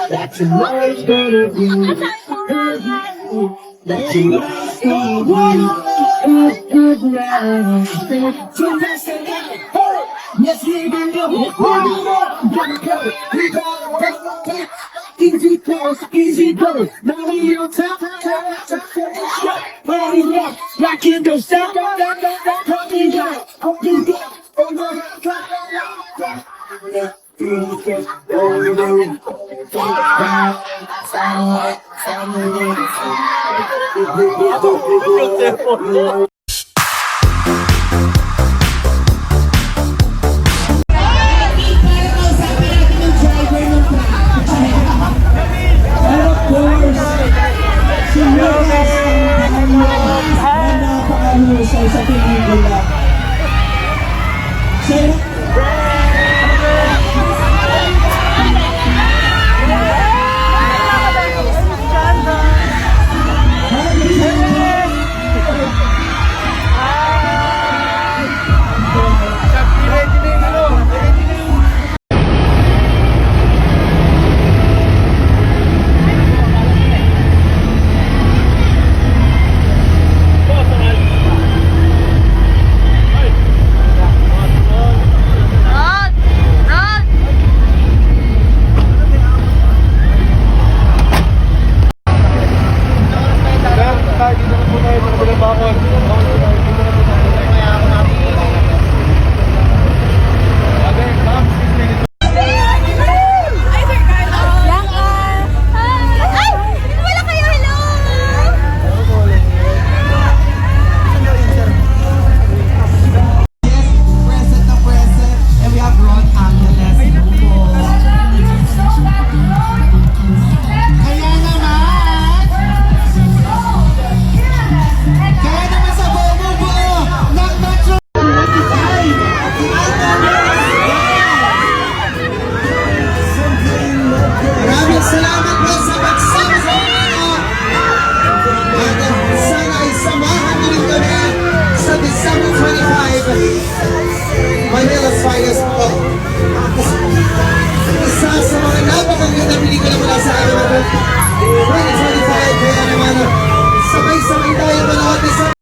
that tomorrow's gonna be good. That tomorrow's gonna be good now. Yes, we can do it. We got it. Easy pause, easy go. Now we on top. Party rock, rock in the sound. Party rock, party rock. Sa tingin ko lang. Manila's finest po. Isa sa mga napakaganda pelikula mula sa akin natin 2025. Kaya naman sabay-sabay tayo manood sa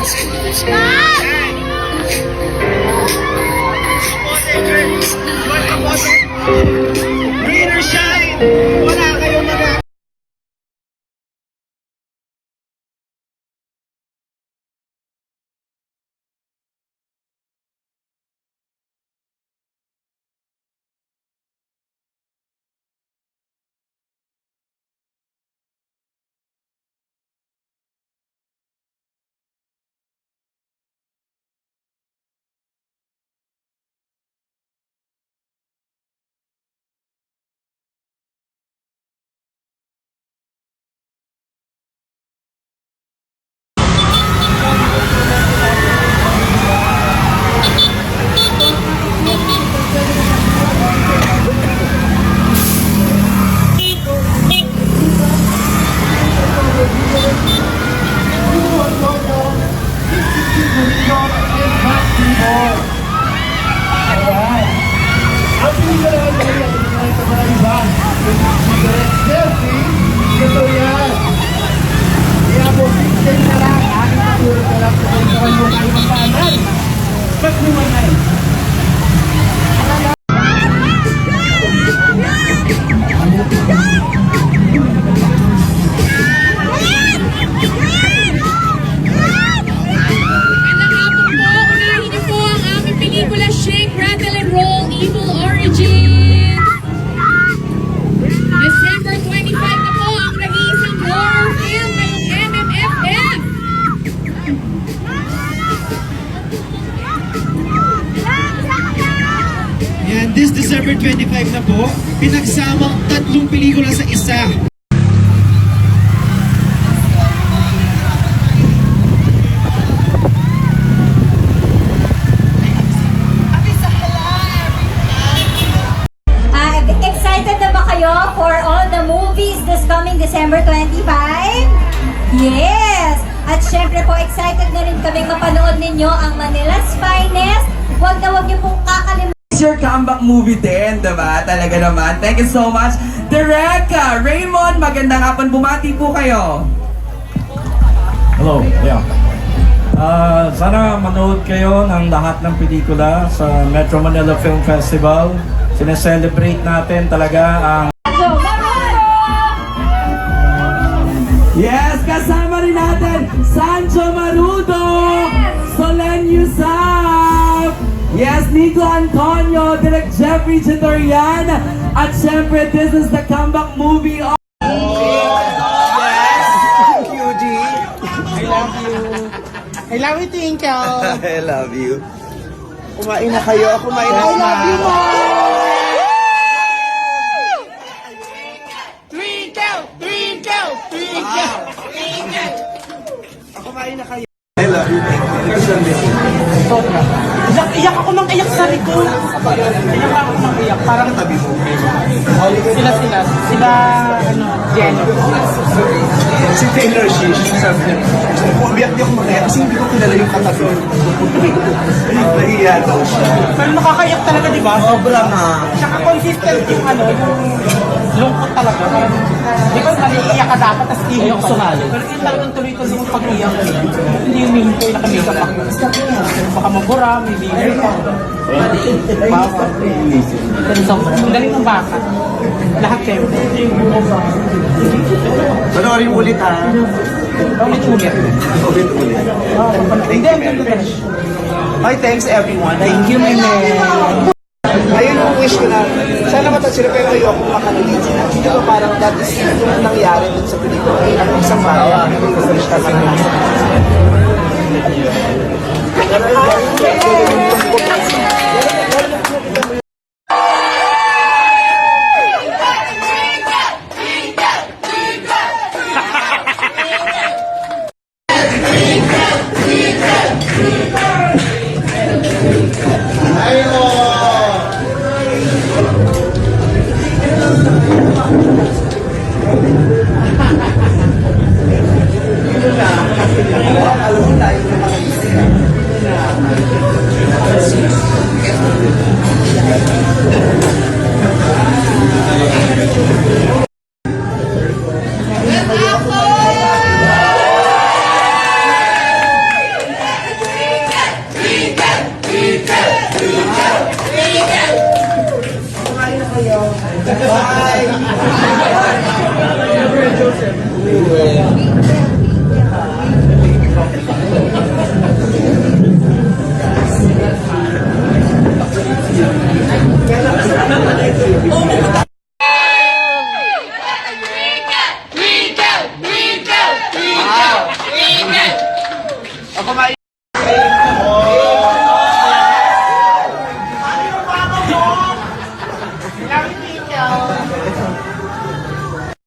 Rain or shine, wala kayong magagawa. Shake, Rattle, and Roll, Evil Origins. December 25 na po ang nag-iisang horror film ng MMFF. Yan, this December 25 na po, pinagsamang 3 pelikula sa isa. Excited na ba kayo for all the movies this coming December 25? Yes! At syempre po, excited na rin kaming mapanood ninyo ang Manila's Finest. Huwag niyo pong kakalimutan. It's your comeback movie din, diba? Talaga naman. Thank you so much. Direka, Raymond, magandang hapon. Bumati po kayo. Hello, yeah. Sana manood kayo ng lahat ng pelikula sa Metro Manila Film Festival. Sineselebrate natin talaga ang... Yes, kasama rin natin Sancho Marudo, Solen Yusaf, yes, Nico Antonio, Direk Jeffrey Chitorian, at syempre, this is the comeback movie of... I love you, Twinkle. I love you. Kumain na kayo. Kumain na. I love you, Twinkle! Twinkle! Twinkle! Kumain na kayo. I love you. Iyak ako nang iyak sa likod. Iyak ako nang iyak. Parang tabi mo. Sila, Jenny. Si Taylor Swift, sabi niya, kung umiyak di ako makaya kasi hindi ko kilala yung katabi. Nahiya daw siya. Pero nakakaiyak talaga, di ba? Sobra nga. Tsaka consistent yung yung lungkot talaga. Di ba naiiyak ka dapat, tapos iiyak ka sumali. Pero yung talagang tuloy-tuloy yung pag-iyak. Hindi yung minto yung naka-makeup ako. Baka mabura, may liver pa. Bawal. Ang galing ng bata. Lahat kayo. Panoorin mo ulit ha. Ulit-ulit. Ulit-ulit. Hindi, ang ganda talaga. Hi, thanks everyone. Thank you, my man. Ayun ang wish ko na, sana matouch sila pero ayoko makanood sila. Hindi ko parang that is yung nangyari dun sa pelikula. Ang isang bayan, wish ka lang. Kumain